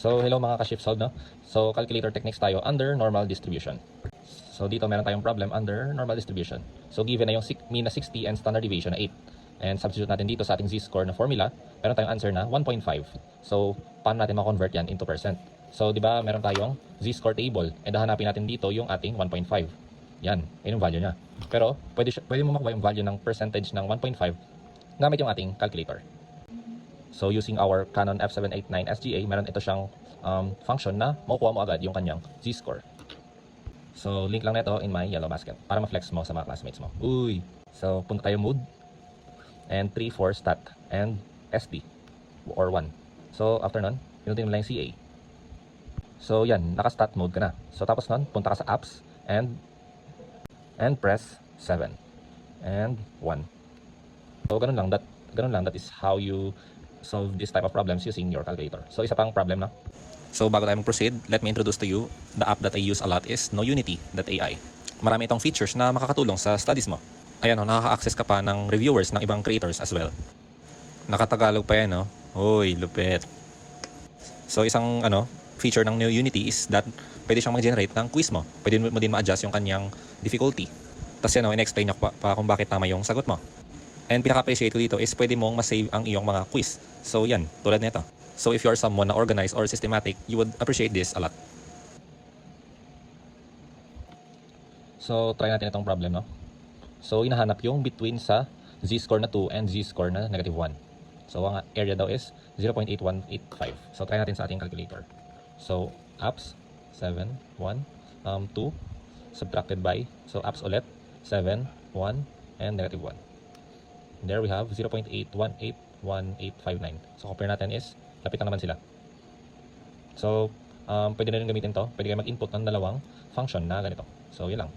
So, hello mga ka-shift solve, no? So, calculator techniques tayo under normal distribution. So, dito meron tayong problem under normal distribution. So, given na yung mean na 60 and standard deviation na 8. And substitute natin dito sa ating z-score na formula, meron tayong answer na 1.5. So, paano natin ma-convert yan into percent? So, di ba meron tayong z-score table. And hanapin natin dito yung ating 1.5. Yan, yun yung value niya. Pero, pwede mo makuha yung value ng percentage ng 1.5 gamit yung ating calculator. So, using our Canon F789 SGA, meron ito siyang function na makukuha mo agad yung kanyang z-score. So, link lang nito in my yellow basket para ma-flex mo sa mga classmates mo. Uy! So, punta tayo mood. And 3, 4 stat. And SD. Or 1. So, after nun, pinutin mo lang yung CA. So, yan. Naka-stat mode ka na. So, tapos nun, punta ka sa apps. And press 7. And 1. So, ganun lang. That is how you solve this type of problems using your calculator. So, isa pang problem na. So, bago tayo mag-proceed, let me introduce to you the app that I use a lot is KnowUnity.ai. Marami itong features na makakatulong sa studies mo. Ayan, nakaka-access ka pa ng reviewers ng ibang creators as well. Nakatagalog pa yan, no? Uy, lupit. So, isang feature ng KnowUnity is that pwede siyang mag-generate ng quiz mo. Pwede mo din ma-adjust yung kanyang difficulty. Tapos yan, in-explain niya pa kung bakit tama yung sagot mo. And pinaka-appreciate ko dito is pwede mong ma-save ang iyong mga quiz. So yan, tulad nito. So if you're someone na organized or systematic, you would appreciate this a lot. So try natin itong problem, no? So hinahanap yung between sa z-score na 2 and z-score na -1. So ang area daw is 0.8185. So try natin sa ating calculator. So apps 7, 1, 2 subtracted by, so apps ulit 7, 1 and -1. There we have 0.818189. So compare natin is lapit na naman sila. So pwede na rin gamitin to. Pwede kayo mag-input ng dalawang function na ganito. So yun lang.